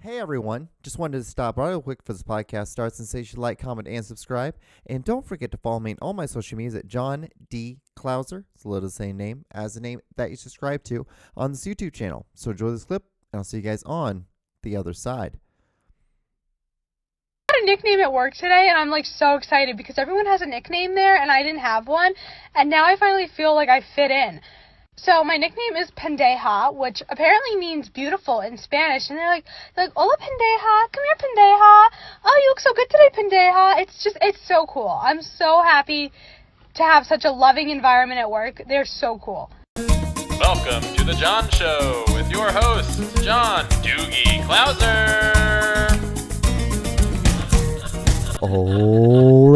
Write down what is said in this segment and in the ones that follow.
Hey everyone, just wanted to stop real quick for this podcast starts and say you should like, comment, and subscribe. And don't forget to follow me on all my social medias at John D. Clouser. It's a little the same name as the name that you subscribe to on this YouTube channel. So enjoy this clip, and I'll see you guys on the other side. I got a nickname at work today, and I'm like so excited because everyone has a nickname there, and I didn't have one, and now I finally feel like I fit in. So my nickname is Pendeja, which apparently means beautiful in Spanish. And they're like, hola Pendeja, come here Pendeja. Oh, you look so good today Pendeja. It's so cool. I'm so happy to have such a loving environment at work. They're so cool. Welcome to The John Show with your host, John Doogie Clouser. All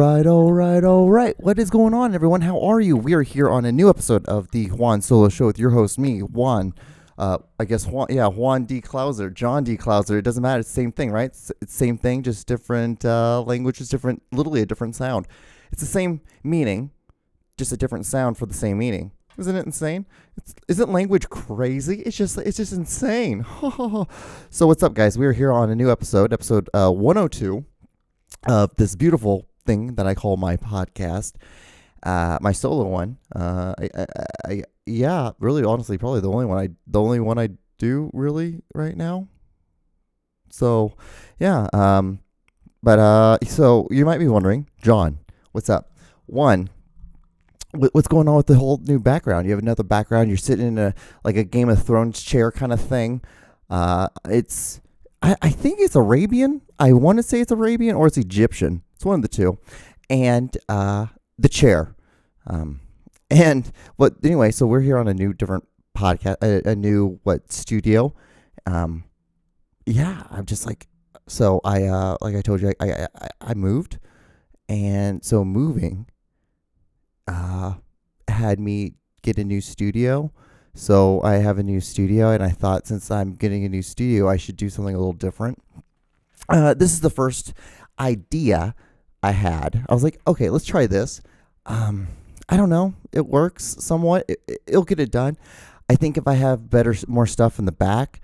right. What is going on, everyone? How are you? We are here on a new episode of the Juan Solo Show with your host, me, Juan. Juan D. Clouser, John D. Clouser. It doesn't matter. It's the same thing, right? It's the same thing, just different languages, literally a different sound. It's the same meaning, just a different sound for the same meaning. Isn't it insane? Isn't language crazy? It's just insane. So what's up, guys? We are here on a new episode 102 of this beautiful thing that I call my podcast, my solo one. Really, honestly, probably the only one I do really right now. So, yeah. So you might be wondering, John, what's up? One, what's going on with the whole new background? You have another background. You're sitting in a Game of Thrones chair kind of thing. I think it's Arabian. I want to say it's Arabian or it's Egyptian. It's one of the two. And the chair. Anyway, so we're here on a new different podcast, a new studio. I'm just like, so like I told you, I moved, and so moving had me get a new studio. So I have a new studio, and I thought since I'm getting a new studio, I should do something a little different. This is the first idea I had. I was like, okay, let's try this. I don't know. It works somewhat. It'll get it done. I think if I have more stuff in the back,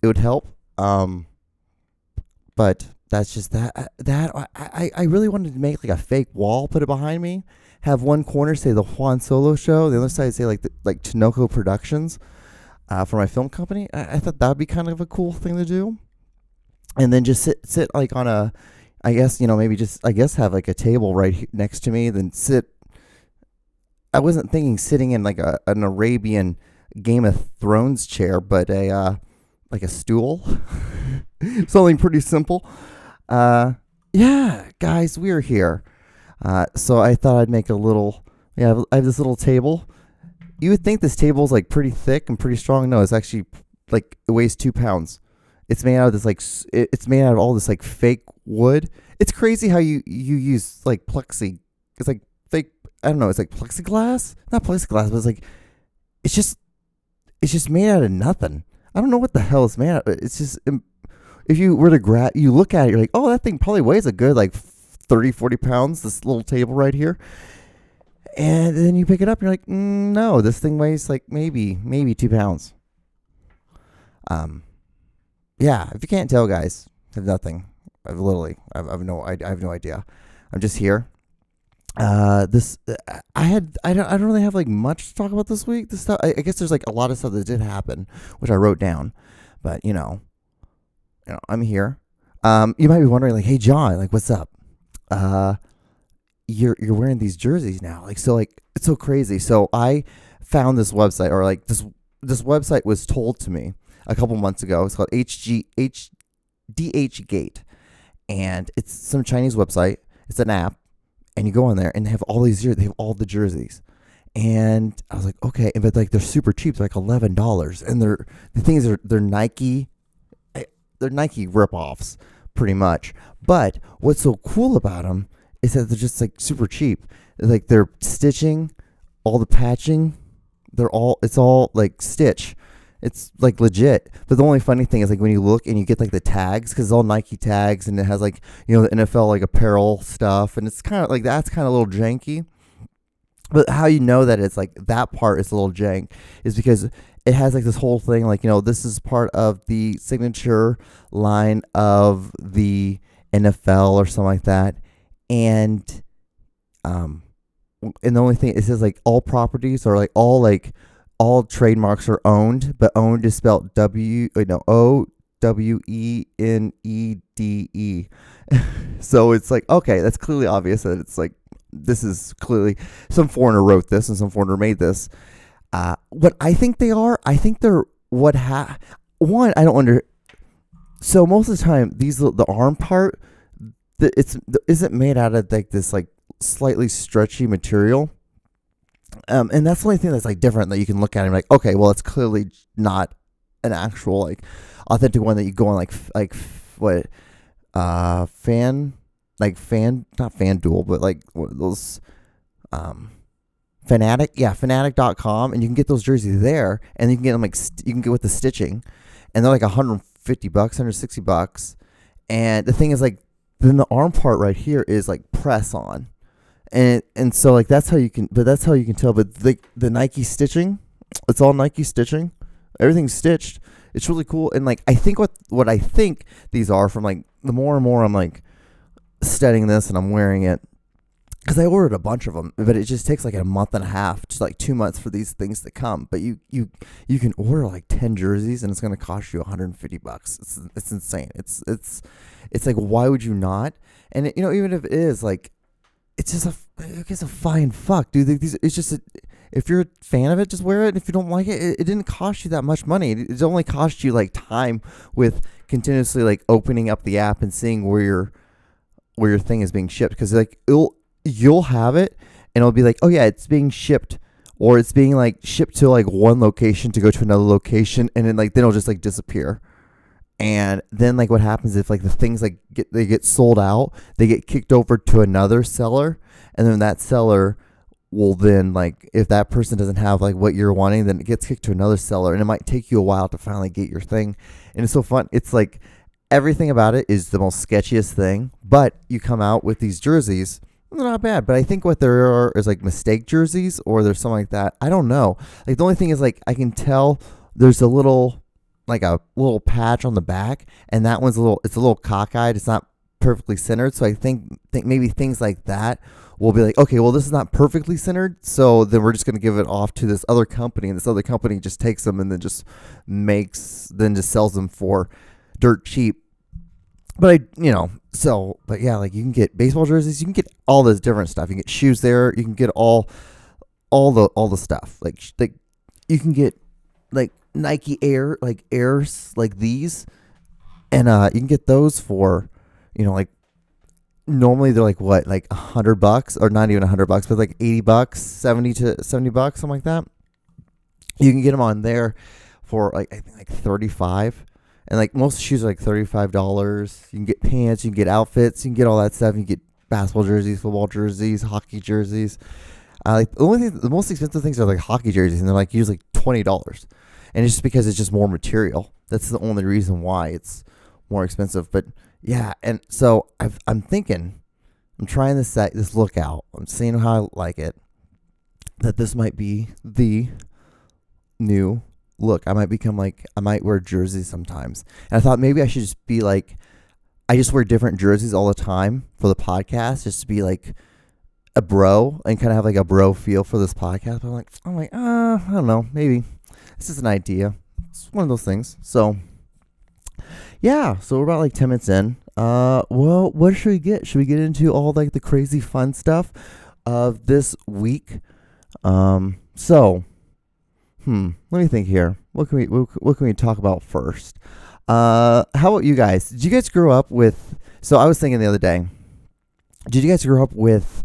it would help. But that's just that. I really wanted to make like a fake wall, put it behind me. Have one corner say the Juan Solo Show, the other side say like Tinoco Productions for my film company. I thought that would be kind of a cool thing to do. And then just sit like on a, I guess, have like a table right next to me, then sit. I wasn't thinking sitting in like an Arabian Game of Thrones chair, but like a stool. Something pretty simple. Guys, we're here. So I thought I'd make I have this little table. You would think this table's like pretty thick and pretty strong. No, it's actually like, it weighs 2 pounds. It's made out of this it's made out of all this like fake wood. It's crazy how you use like plexi. It's like fake, I don't know, it's like plexiglass? Not plexiglass, but it's just made out of nothing. I don't know what the hell it's made out of. It's just, if you were to you look at it, you're like, oh, that thing probably weighs a good like 30, 40 pounds, this little table right here. And then you pick it up, and you're like, no, this thing weighs like maybe 2 pounds. If you can't tell, guys, I have nothing. I have no idea. I'm just here. I don't really have like much to talk about this week. This stuff, I guess there's like a lot of stuff that did happen, which I wrote down, but I'm here. You might be wondering like, hey John, like what's up? You're wearing these jerseys now, like, so like it's so crazy. So I found this website, or like this website was told to me a couple months ago. It's called DH Gate, and it's some Chinese website. It's an app, and you go on there, and they have all the jerseys. And I was like, okay, but like they're super cheap. They're like $11, and they're Nike. They're Nike ripoffs, pretty much. But what's so cool about them is that they're just like super cheap. Like they're stitching, all the patching, it's all like stitch. It's like legit. But the only funny thing is like when you look and you get like the tags, because it's all Nike tags, and it has like, the NFL like apparel stuff, and it's kind of like, that's kind of a little janky. But how you know that it's like that part is a little jank is because it has like this whole thing, like, this is part of the signature line of the NFL or something like that. And and the only thing it says like all properties or like all trademarks are owned, but owned is spelled OWENEDE. So it's like, okay, that's clearly obvious that it's like this is clearly some foreigner wrote this and some foreigner made this. What I think they are, I think they're one. I don't under. So most of the time, the arm part, isn't made out of like this like slightly stretchy material. And that's the only thing that's like different that you can look at and be like, okay, well, it's clearly not an actual like authentic one that you go on like what fan not FanDuel, but like those Fanatic.com, and you can get those jerseys there, and you can get them like you can get with the stitching, and they're like $150, $160. And the thing is, like, then the arm part right here is like press on, and so like that's how you can tell. But the Nike stitching, it's all Nike stitching, everything's stitched. It's really cool. And like I think what I think these are, from like the more and more I'm like studying this and I'm wearing it, because I ordered a bunch of them, but it just takes like a month and a half, just like 2 months for these things to come. But you can order like 10 jerseys and it's going to cost you $150. It's insane. It's like, why would you not? And even if it is like, it's just a fine fuck, dude. It's just if you're a fan of it, just wear it. If you don't like it, it didn't cost you that much money. It only cost you like time with continuously like opening up the app and seeing where your thing is being shipped. Because like you'll have it and it'll be like, oh yeah, it's being shipped, or it's being like shipped to like one location to go to another location, and then it'll just like disappear. And then like what happens if like the things like they get sold out, they get kicked over to another seller, and then that seller will then, like, if that person doesn't have like what you're wanting, then it gets kicked to another seller, and it might take you a while to finally get your thing. And it's so fun. It's like everything about it is the most sketchiest thing, but you come out with these jerseys, they're not bad. But I think what there are is like mistake jerseys, or there's something like that. I don't know. Like the only thing is like I can tell there's a little patch on the back, and that one's it's a little cockeyed. It's not perfectly centered. So I think maybe things like that will be like, okay, well, this is not perfectly centered, so then we're just going to give it off to this other company, and this other company just takes them and then just sells them for dirt cheap. But but yeah, like you can get baseball jerseys, you can get all this different stuff. You can get shoes there, you can get all the stuff. Like you can get like Nike Air, like Airs, like these, and you can get those for, like normally they're like what, like $100, or not even $100, but like $80, $70 something like that. You can get them on there for like I think like $35. And like most shoes are like $35. You can get pants, you can get outfits, you can get all that stuff. You can get basketball jerseys, football jerseys, hockey jerseys. Like the most expensive things are like hockey jerseys, and they're like usually $20. And it's just because it's just more material. That's the only reason why it's more expensive. But yeah, and so I'm thinking, I'm trying this look out. I'm seeing how I like it. That this might be the new look. I might wear jerseys sometimes. And I thought maybe I should just be like, I just wear different jerseys all the time for the podcast, just to be like a bro and kind of have like a bro feel for this podcast. But I'm like, I don't know, maybe this is an idea. It's one of those things. So yeah, so we're about like 10 minutes in. Well, what should we get? Should we get into all like the crazy fun stuff of this week? Let me think here. What can we talk about first? How about you guys? Did you guys grow up with? So I was thinking the other day. Did you guys grow up with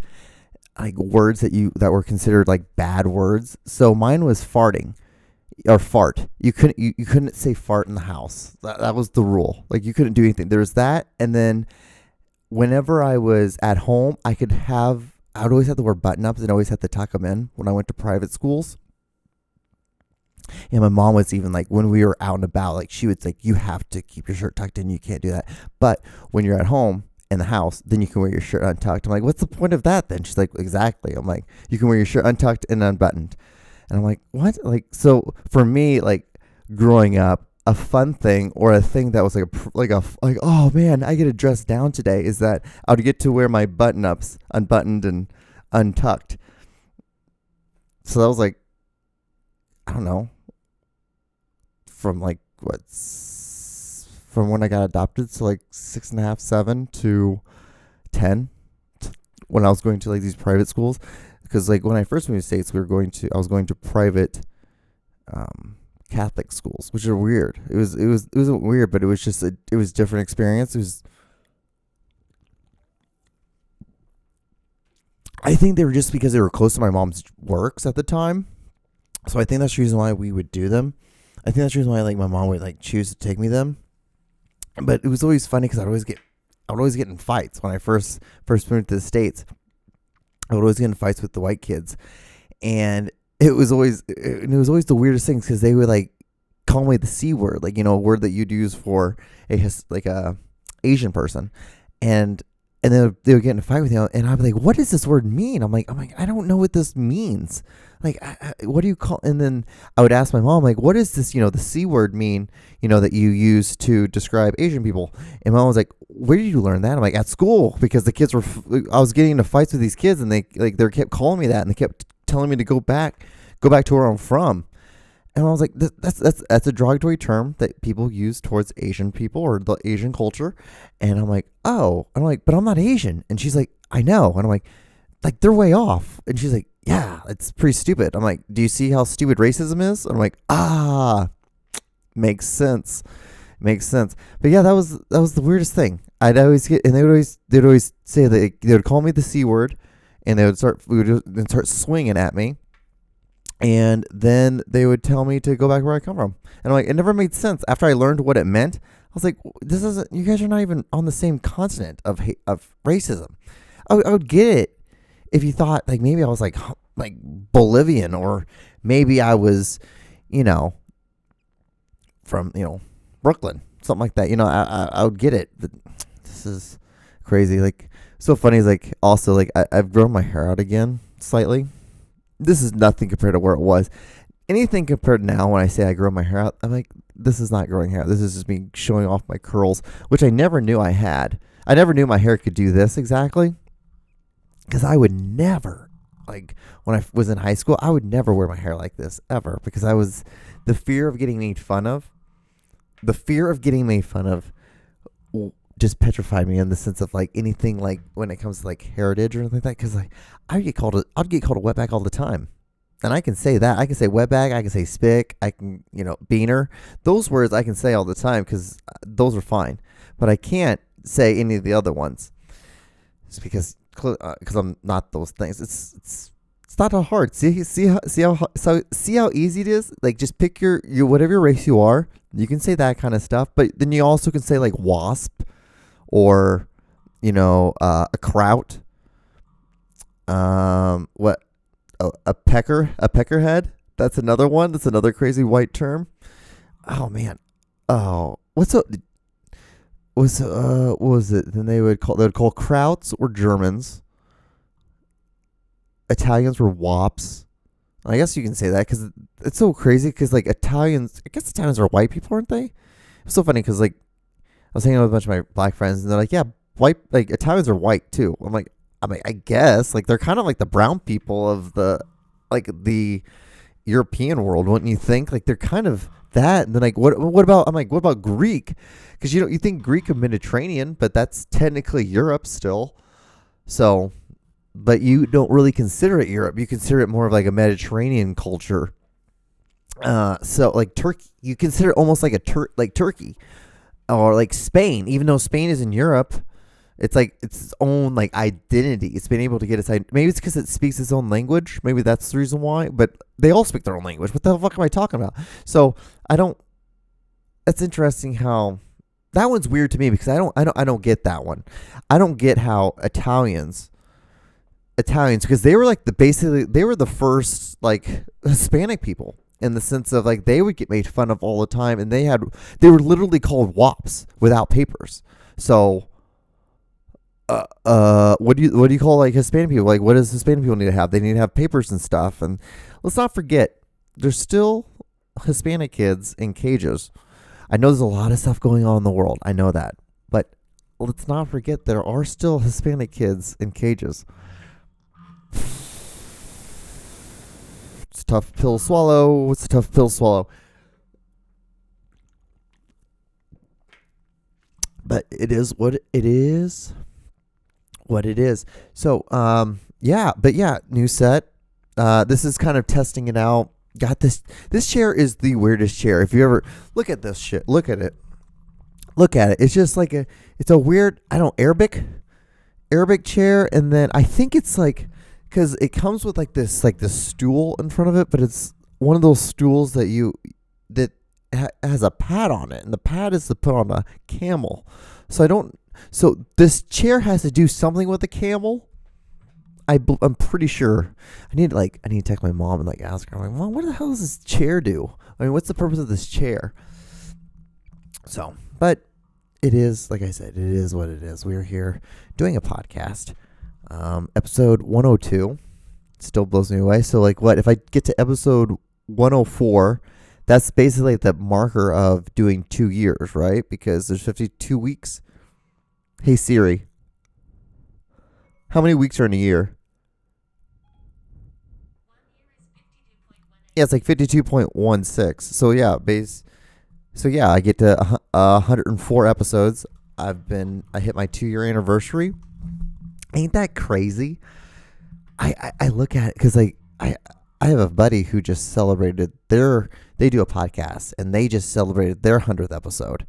like words that were considered like bad words? So mine was farting, or fart. You couldn't say fart in the house. That was the rule. Like you couldn't do anything. There was that, and then whenever I was at home, I would always have to wear button ups and always had to tuck them in when I went to private schools. And my mom was even like, when we were out and about, like she would say, you have to keep your shirt tucked in. You can't do that. But when you're at home, in the house, then you can wear your shirt untucked. I'm like, what's the point of that then? She's like, exactly. I'm like, you can wear your shirt untucked and unbuttoned. And I'm like, what? Like, so for me, like growing up, a fun thing or a thing that was like, oh man, I get to dress down today is that I would get to wear my button ups unbuttoned and untucked. So that was like, I don't know, from like from when I got adopted, so like 6.5, 7 to 10, when I was going to like these private schools, because like when I first moved to the States, I was going to private Catholic schools, which are weird. It wasn't weird, but it was just it was a different experience. I think they were just because they were close to my mom's works at the time. So I think that's the reason why we would do them. I think that's the reason why like my mom would like choose to take me them. But it was always funny because I would always get in fights when I first moved to the States. I would always get in fights with the white kids, and it was always the weirdest things because they would like call me the C word, like, you know, a word that you'd use for a Asian person, and then they would get in a fight with you, and I'd be like, what does this word mean? I'm like, I don't know what this means. Like, what do you call? And then I would ask my mom, like, what does this, you know, the C word mean, you know, that you use to describe Asian people? And my mom was like, where did you learn that? I'm like, at school, because the kids I was getting into fights with these kids, and they kept calling me that, and they kept telling me to go back to where I'm from. And I was like, that's a derogatory term that people use towards Asian people or the Asian culture. And I'm like, oh, and I'm like, but I'm not Asian. And she's like, I know. And I'm like, they're way off. And she's like, yeah, it's pretty stupid. I'm like, do you see how stupid racism is? I'm like, makes sense. But yeah, that was the weirdest thing. I'd always get, and they'd always say that they would call me the C word, and we would start swinging at me. And then they would tell me to go back where I come from. And I'm like, it never made sense. After I learned what it meant, I was like, you guys are not even on the same continent of racism. I would get it if you thought like maybe I was like Bolivian, or maybe I was, you know, from, you know, Brooklyn, something like that. You know, I would get it. But this is crazy. Like, so funny is like, also like I've grown my hair out again slightly. This is nothing compared to where it was. Anything compared now, when I say I grow my hair out, I'm like, this is not growing hair. This is just me showing off my curls, which I never knew I had. I never knew my hair could do this exactly, because I would never, like when I was in high school, I would never wear my hair like this ever, because the fear of getting made fun of. The fear of getting made fun of just petrified me, in the sense of like anything like when it comes to like heritage or anything like that, because like I'd get called a wetback all the time, and I can say that. I can say wetback, I can say spick, I can, you know, beaner. Those words I can say all the time because those are fine, but I can't say any of the other ones. It's because I'm not those things. It's not that hard. See how easy it is. Like, just pick your whatever race you are. You can say that kind of stuff, but then you also can say like wasp, or, you know, a kraut. What? Oh, a peckerhead. That's another one. That's another crazy white term. Oh man. Oh, what was it? Then they would call krauts or Germans. Italians were wops. I guess you can say that because it's so crazy, because like Italians, I guess Italians are white people, aren't they? It's so funny because like I was hanging out with a bunch of my black friends, and they're like, yeah, white, like Italians are white too. I'm like, I guess like they're kind of like the brown people of the European world, wouldn't you think? Like they're kind of that. And then like what about Greek? Because you think Greek of Mediterranean, but that's technically Europe still. So, but you don't really consider it Europe. You consider it more of like a Mediterranean culture. So like Turkey, you consider it almost like like Turkey, or like Spain. Even though Spain is in Europe, it's like its own like identity. It's been able to get its maybe it's because it speaks its own language. Maybe that's the reason why. But they all speak their own language. What the fuck am I talking about? So It's interesting how that one's weird to me, because I don't get that one. I don't get how Italians, because they were like they were the first like Hispanic people, in the sense of like they would get made fun of all the time, and they were literally called wops without papers. So what do you call like Hispanic people? Like, what does Hispanic people need to have? They need to have papers and stuff. And let's not forget, there's still Hispanic kids in cages. I know there's a lot of stuff going on in the world. I know that. But let's not forget there are still Hispanic kids in cages. It's a tough pill to swallow. It's a tough pill to swallow. But it is what it is. What it is. So, new set. This is kind of testing it out. Got this. This chair is the weirdest chair. If you ever look at this shit, look at it. Look at it. It's just like it's a weird, Arabic chair. And then I think it's like, because it comes with like this stool in front of it, but it's one of those stools that has a pad on it, and the pad is to put on a camel. So this chair has to do something with the camel. I'm pretty sure. I need to text my mom and like ask her. I'm like, Mom, what the hell does this chair do? I mean, what's the purpose of this chair? So, but it is, like I said, it is what it is. We're here doing a podcast. Episode 102 still blows me away. So like, what if I get to episode 104? That's basically the marker of doing 2 years, right? Because there's 52 weeks. Hey Siri, how many weeks are in a year? Yeah, it's like 52.16. So yeah, I get to 104 episodes. I hit my 2-year anniversary. Ain't that crazy? I look at it because I have a buddy who just celebrated they do a podcast and they just celebrated their 100th episode.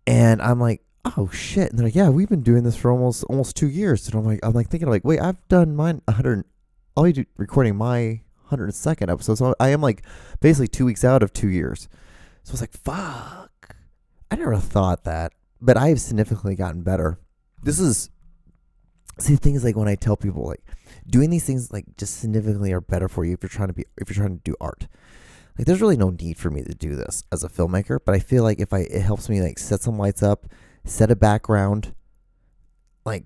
And I'm like, oh shit. And they're like, yeah, we've been doing this for almost 2 years. And I'm like thinking like, wait, I've done mine 100. I'll be recording my 102nd episode. So I am like basically 2 weeks out of 2 years. So I was like, fuck. I never thought that, but I have significantly gotten better. Things like when I tell people like doing these things like just significantly are better for you if you're trying to do art. Like there's really no need for me to do this as a filmmaker, but I feel like it helps me like set some lights up, set a background, like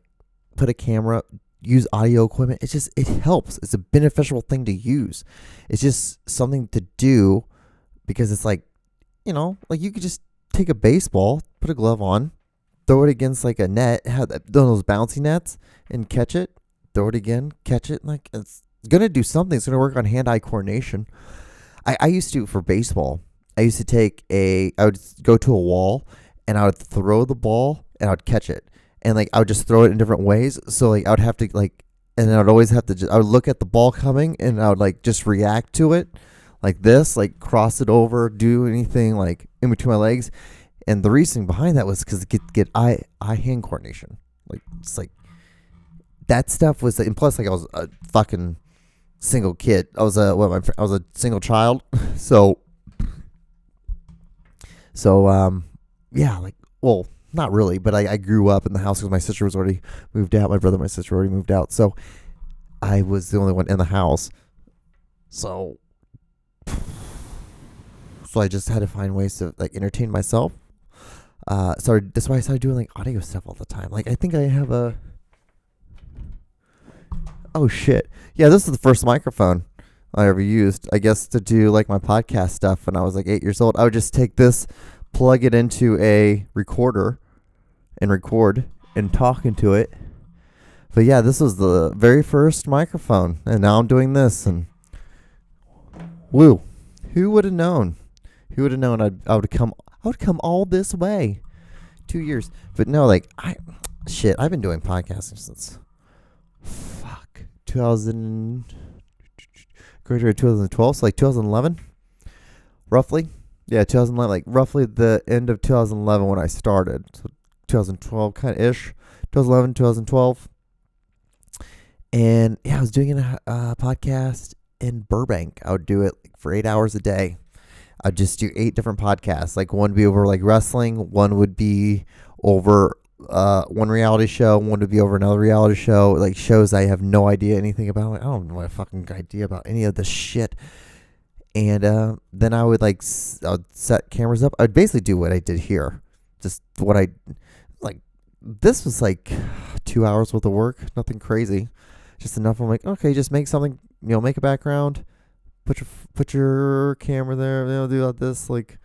put a camera, use audio equipment. It helps. It's a beneficial thing to use. It's just something to do because it's like, like you could just take a baseball, put a glove on, throw it against like a net, have those bouncy nets and catch it, throw it again, catch it. Like it's going to do something. It's going to work on hand-eye coordination. I used to, for baseball, I would go to a wall and I would throw the ball and I would catch it. And like, I would just throw it in different ways. So like, I would have to like, and then I would always have to, I would look at the ball coming and I would like just react to it like this, like cross it over, do anything like in between my legs. And the reason behind that was because it get eye-hand coordination. Like, it's like, that stuff was, and plus like I was a fucking single kid. I was a single child. So yeah, like, well, not really, but I grew up in the house because my sister was already moved out. My brother and my sister already moved out. So I was the only one in the house. So I just had to find ways to like entertain myself. So that's why I started doing like audio stuff all the time. Like I think I have oh shit. Yeah, this is the first microphone I ever used, I guess, to do like my podcast stuff when I was like 8 years old. I would just take this, plug it into a recorder and record and talk into it. But yeah, this was the very first microphone and now I'm doing this and woo. Who would have known? Who would have known I would come all this way. 2 years. But no, like I've been doing podcasting since 2012, so like 2011 roughly. Yeah, 2011, like roughly the end of 2011 when I started. So 2012 kind of ish. 2011, 2012. And yeah, I was doing a podcast in Burbank. I would do it like for 8 hours a day. I'd just do 8 different podcasts. Like one would be over like wrestling, one would be over one reality show, one would be over another reality show, like shows I have no idea anything about. Like, I don't know a fucking idea about any of this shit. And then I would I would set cameras up. I'd basically do what I did here. Just what I like. This was like 2 hours worth of work. Nothing crazy, just enough. I'm like, okay, just make something. Make a background. Put your camera there. Do like this. Like,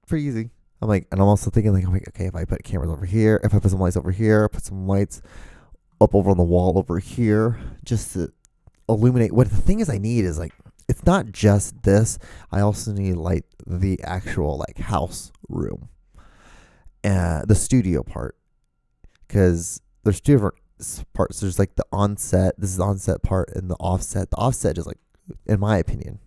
pretty easy. I'm like, and I'm also thinking like, okay, if I put cameras over here, if I put some lights over here, put some lights up over on the wall over here, just to illuminate. What the thing is I need is like, it's not just this. I also need light the actual like house room, the studio part, because there's two different parts. There's like the onset. This is the onset part, and the offset. The offset is like, in my opinion,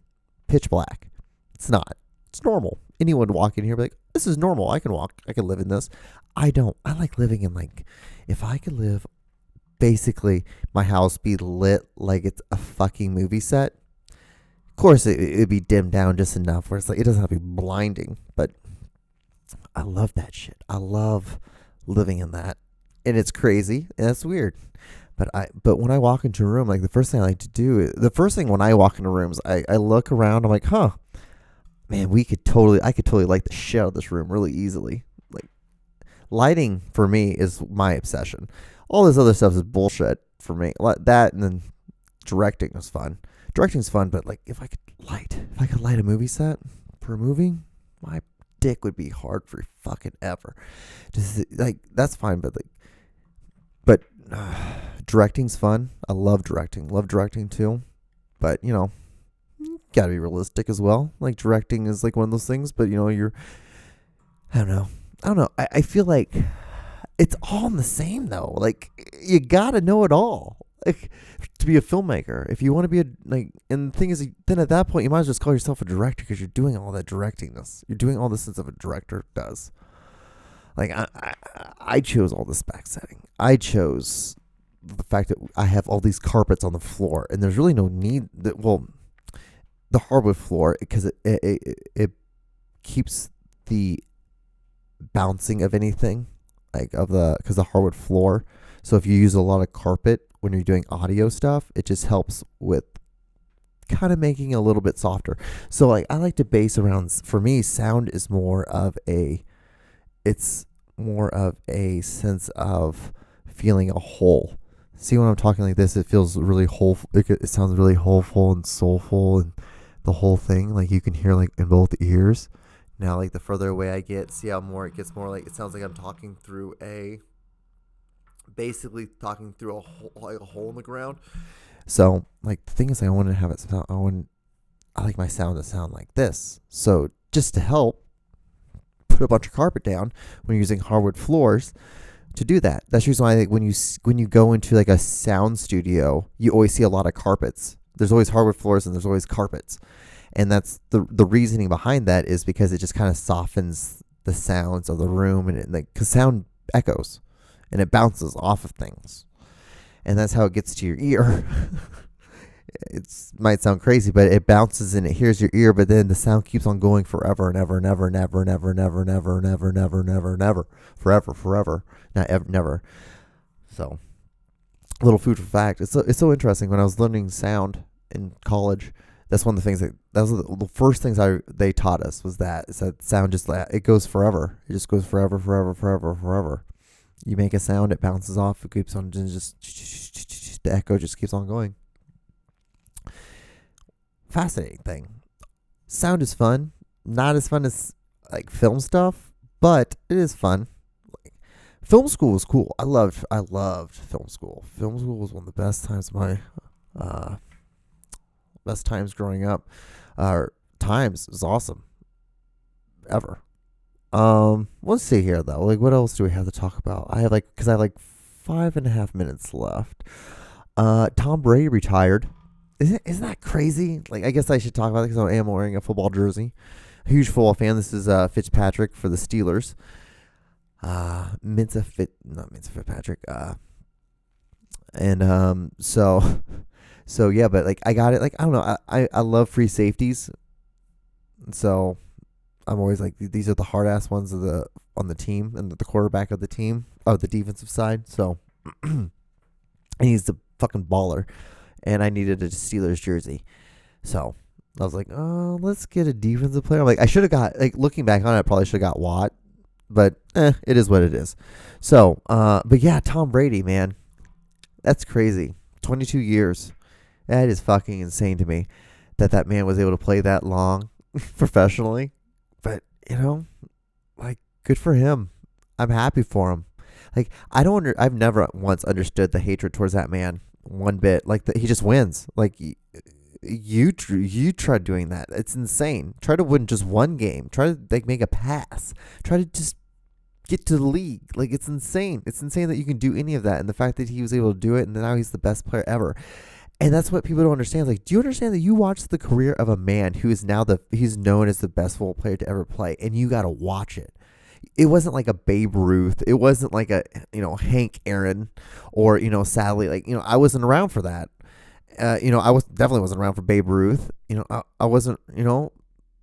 pitch black. It's not. It's normal. Anyone would walk in here and be like, this is normal. I can live in this. I don't. I like living in like, if I could live, basically, my house be lit like it's a fucking movie set. Of course, it'd be dimmed down just enough where it's like, it doesn't have to be blinding. But I love that shit. I love living in that. And it's crazy. And it's weird. But when I walk into a room, like the first thing I like to do, when I walk into rooms, I look around. I'm like, man, I could totally light the shit out of this room really easily. Like, lighting for me is my obsession. All this other stuff is bullshit for me. That, and then directing is fun. Directing's fun, but like if I could light a movie set for a movie, my dick would be hard for fucking ever. Just like, that's fine, but directing's fun. I love directing. Love directing too. But gotta be realistic as well. Like, directing is like one of those things, but I don't know. I feel like it's all the same though. Like, you gotta know it all. Like, to be a filmmaker, if you want to be and the thing is, then at that point you might as well just call yourself a director, because you're doing all that directingness. You're doing all the sense of a director does. Like, I chose all this back setting. I chose the fact that I have all these carpets on the floor, and there's really no need the hardwood floor, because it keeps the bouncing of anything, because the hardwood floor. So if you use a lot of carpet when you're doing audio stuff, it just helps with kind of making it a little bit softer. So like, I like to base around, for me, sound is more of a sense of feeling a whole. See, when I'm talking like this, it feels really whole. It sounds really wholeful and soulful, and the whole thing, like, you can hear like in both ears. Now, like, the further away I get, see how more it gets more like, it sounds like I'm talking through basically talking through a hole in the ground. So like, the thing is, I want to have it sound, I like my sound to sound like this. So just to help, put a bunch of carpet down when you're using hardwood floors to do that. That's the reason why I think when you go into like a sound studio, you always see a lot of carpets. There's always hardwood floors and there's always carpets. And that's the reasoning behind that, is because it just kind of softens the sounds of the room, and because sound echoes and it bounces off of things, and that's how it gets to your ear. It might sound crazy, but it bounces and it hears your ear, but then the sound keeps on going forever and ever and ever and ever and ever and ever and ever and ever and ever and ever and ever, forever, not ever, never. So, a little food for fact. It's so interesting. When I was learning sound in college, that's one of the things that was the first things they taught us, was that sound just, it goes forever. It just goes forever, forever, forever, forever. You make a sound, it bounces off, it keeps on, just the echo just keeps on going. Fascinating thing. Sound is fun. Not as fun as like film stuff, but it is fun. Like, film school was cool. I loved film school. Film school was one of the best times of my best times growing up. Times is awesome. Ever. Let's see here though. Like, what else do we have to talk about? I have 5.5 minutes left. Tom Brady retired. Isn't that crazy? Like, I guess I should talk about it because I am wearing a football jersey. A huge football fan. This is Fitzpatrick for the Steelers. Not Fitzpatrick. So yeah, but like, I got it. Like, I don't know. I love free safeties. So I'm always like, these are the hard ass ones on the team, and the quarterback of the team, the defensive side. So, and he's the fucking baller. And I needed a Steelers jersey. So I was like, oh, let's get a defensive player. I'm like, I should have got, like, looking back on it, I probably should have got Watt, But it is what it is. So, but yeah, Tom Brady, man, that's crazy. 22 years. That is fucking insane to me that man was able to play that long professionally. But, like, good for him. I'm happy for him. Like, I've never once understood the hatred towards that man one bit. Like, he just wins. Like, you try doing that. It's insane. Try to win just one game. Try to, like, make a pass. Try to just get to the league. Like, it's insane. It's insane that you can do any of that. And the fact that he was able to do it, and now he's the best player ever. And that's what people don't understand. Like, do you understand that you watch the career of a man who is now he's known as the best football player to ever play, and you got to watch it. It wasn't like a Babe Ruth. It wasn't like a, Hank Aaron, or, sadly, like, I wasn't around for that. I definitely wasn't around for Babe Ruth. I wasn't,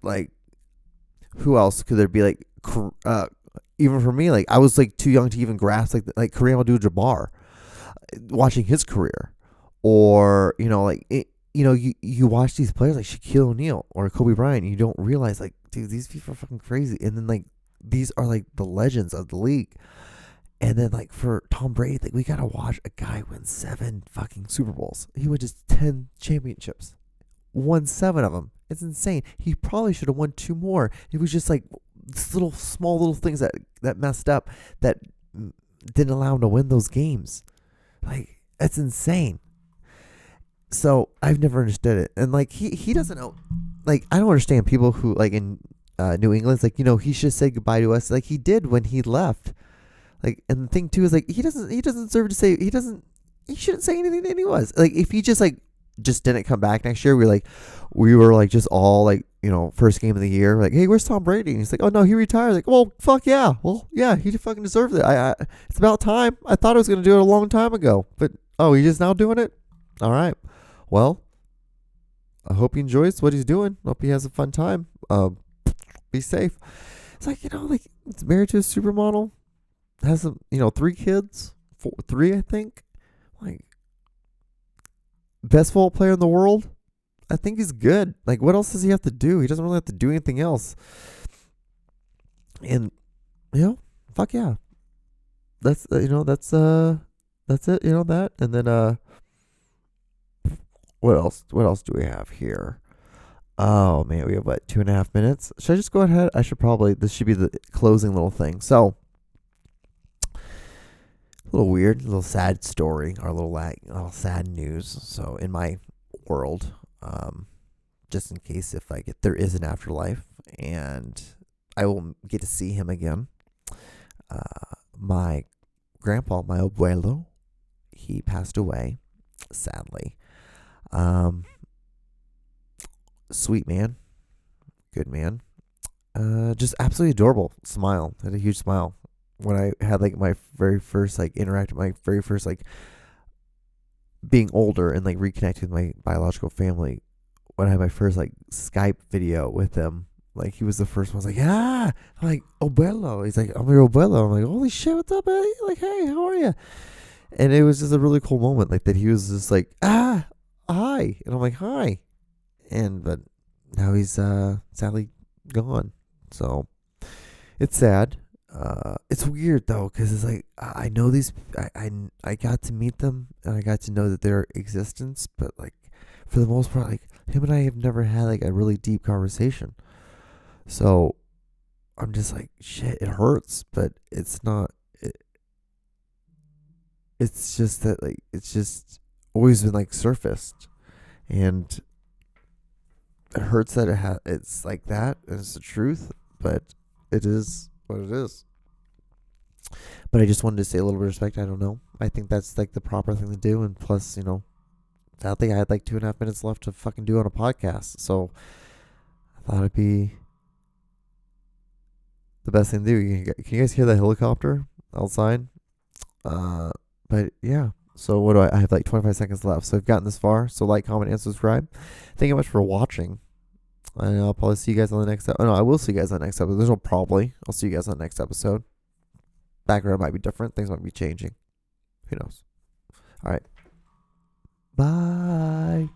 like, who else could there be? Like, even for me, like, I was like too young to even grasp like Kareem Abdul-Jabbar, watching his career, or you watch these players like Shaquille O'Neal or Kobe Bryant, and you don't realize, like, dude, these people are fucking crazy, and then, like, these are like the legends of the league. And then, like, for Tom Brady, like, we gotta watch a guy win 7 fucking Super Bowls. He won just 10 championships, won 7 of them. It's insane. He probably should have won 2 more. It was just like small little things that messed up, that didn't allow him to win those games. Like, that's insane. So I've never understood it. And, like, he doesn't know. Like, I don't understand people who, like, in New England's like, he should say goodbye to us, like he did when he left. Like, and the thing too is, like, he doesn't deserve to say, he shouldn't say anything that he was. Like, if he just didn't come back next year, we were like just all like, first game of the year, like, hey, where's Tom Brady? And he's like, oh no, he retired. Like, well, fuck yeah. Well, yeah, he fucking deserved it. It's about time. I thought I was gonna do it a long time ago, but he's just now doing it. All right. Well, I hope he enjoys what he's doing. Hope he has a fun time. Be safe. It's like, like, it's married to a supermodel, has some, 3 kids, 3, I think. Like, best football player in the world. I think he's good. Like, what else does he have to do? He doesn't really have to do anything else. And, fuck yeah. That's it. That. And then, what else? What else do we have here? Oh man, we have 2.5 minutes. Should I just go ahead? This should be the closing little thing. So, a little weird, a little sad story, or a little sad news. So, in my world, just in case if there is an afterlife, and I will get to see him again. My grandpa, my abuelo, he passed away, sadly. Sweet man, good man, just absolutely adorable. Smile, had a huge smile. When I had my very first interact, my very first being older and reconnecting with my biological family, when I had my first Skype video with him, he was the first one. I was like, I'm like, abuelo. He's like, I'm your abuelo. I'm like, holy shit, what's up, buddy? Like, hey, how are you? And it was just a really cool moment, that he was just like, hi, and I'm like, hi. But now he's sadly gone. So it's sad. It's weird though, because it's like, I know these. I got to meet them, and I got to know that their existence. But for the most part, him and I have never had a really deep conversation. So I'm just like, shit. It hurts, but it's not. It's just that it's just always been surfaced, and it hurts that it's like that, and it's the truth, but it is what it is. But I just wanted to say a little bit of respect. I don't know. I think that's the proper thing to do, and plus, sadly, I had 2.5 minutes left to fucking do on a podcast, so I thought it'd be the best thing to do. Can you guys hear that helicopter outside? But yeah. So what do I have 25 seconds left. So I've gotten this far. So like, comment, and subscribe. Thank you much for watching. And I'll probably see you guys on the next episode. Oh, no, I will see you guys on the next episode. There's no probably. I'll see you guys on the next episode. Background might be different. Things might be changing. Who knows? All right. Bye.